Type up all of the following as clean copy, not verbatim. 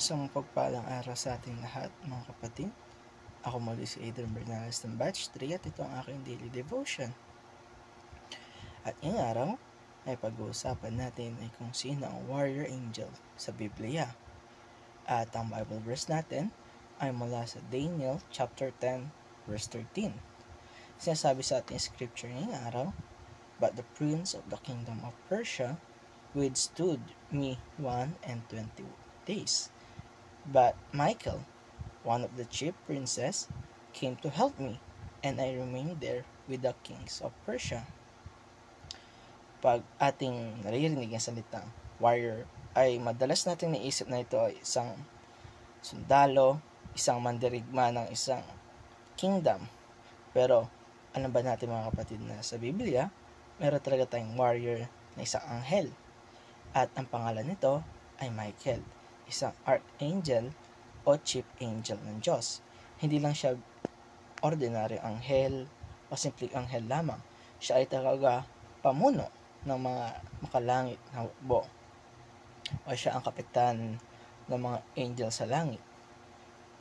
Isang pagpalang araw sa ating lahat, mga kapatid. Ako muli si Adrian Bernales ng Batch 3 at ito ang aking daily devotion. At ngayong araw ay pag-uusapan natin ay kung sino ang warrior angel sa Biblia. At ang Bible verse natin ay mula sa Daniel chapter 10 verse 13. Sinasabi sa ating scripture ngayong araw, "But the prince of the kingdom of Persia withstood me 120 days. But Michael, one of the chief princes, came to help me, and I remained there with the kings of Persia." Pag ating naririnig ang salitang warrior, ay madalas natin naisip na ito ay isang sundalo, isang mandirigma ng isang kingdom. Pero alam ba natin, mga kapatid, na sa Biblia, meron talaga tayong warrior na isang anghel. At ang pangalan nito ay Michael, isang archangel o chief angel ng Diyos. Hindi lang siya ordinaryong anghel o simpleng anghel lamang. Siya ay talaga pamuno ng mga makalangit na hukbo, o siya ang kapitan ng mga angel sa langit.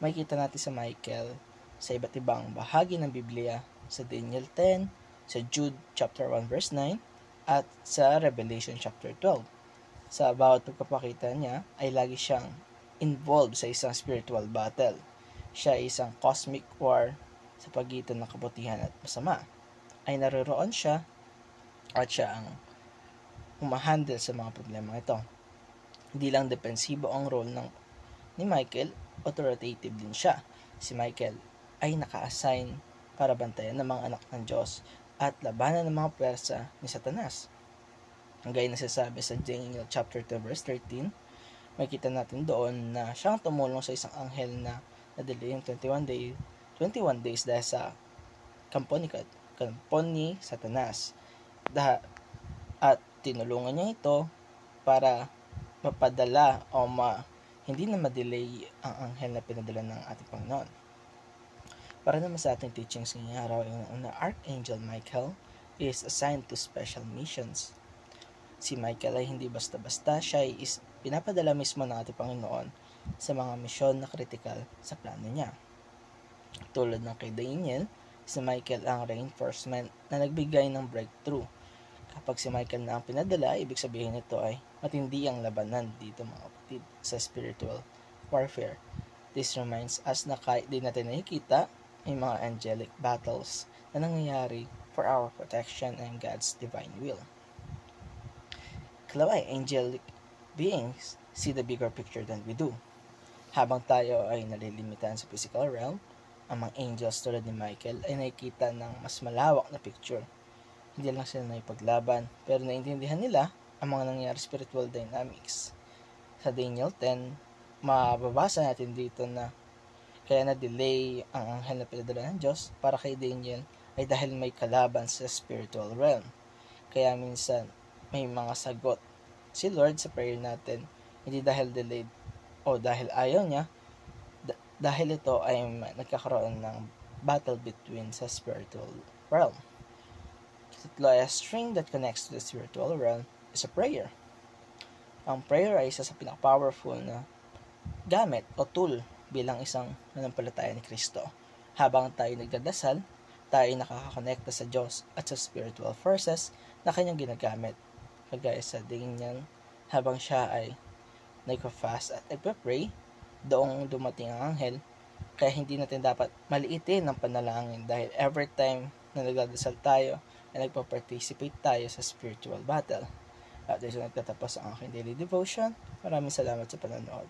Makikita natin sa Michael sa iba't ibang bahagi ng Biblia, sa Daniel 10, sa Jude chapter 1 verse 9, at sa Revelation chapter 12. Sa bawat pagpapakita niya ay lagi siyang involved sa isang spiritual battle. Siya ay isang cosmic war sa pagitan ng kabutihan at masama. Ay naroroon siya at siya ang humahandle sa mga problema ito. Hindi lang depensibo ang role ni Michael, authoritative din siya. Si Michael ay naka-assign para bantayan ng mga anak ng Diyos at labanan ng mga pwersa ni Satanas. Ang gaya na sasabi sa Daniel chapter 2 verse 13, makikita natin doon na siyang tumulong sa isang anghel na na-delay yung 21 days dahil sa kampon ni Satanas. At tinulungan niya ito para mapadala o hindi na ma-delay ang anghel na pinadala ng ating Panginoon. Para naman sa ating teachings ngayong araw, yung Archangel Michael is assigned to special missions. Si Michael ay hindi basta-basta, siya ay pinapadala mismo ng ating Panginoon sa mga misyon na kritikal sa plano niya. Tulad ng kay Daniel, si Michael ang reinforcement na nagbigay ng breakthrough. Kapag si Michael na ang pinadala, ibig sabihin nito ay matindi ang labanan dito, mga kapatid, sa spiritual warfare. This reminds us na kahit di natin nakikita, may mga angelic battles na nangyayari for our protection and God's divine will. Kalaway, angelic beings see the bigger picture than we do. Habang tayo ay nalilimitahan sa physical realm, ang mga angels tulad ni Michael ay nakikita ng mas malawak na picture. Hindi lang sila naipaglaban, pero naintindihan nila ang mga nangyayari spiritual dynamics. Sa Daniel 10, mababasa natin dito na kaya na-delay ang anghel na pinadala ng Diyos para kay Daniel ay dahil may kalaban sa spiritual realm. Kaya minsan may mga sagot si Lord sa prayer natin, hindi dahil delayed o dahil ayaw niya, dahil ito ay nagkakaroon ng battle between sa spiritual realm. A string that connects to the spiritual realm is a prayer. Ang prayer ay isa sa pinaka-powerful na gamit o tool bilang isang manampalataya ni Kristo. Habang tayo nagdadasal, tayo ay nakakakonekta sa Diyos at sa spiritual forces na kanyang ginagamit. Kagaya sa Daniel, habang siya ay nagpa-fast at nagpa-pray, doong dumating ang anghel. Kaya hindi natin dapat maliitin ang panalangin dahil every time na nagdadasal tayo ay nagpa-participate tayo sa spiritual battle. At ito nagtatapos ang aking daily devotion. Maraming salamat sa panonood.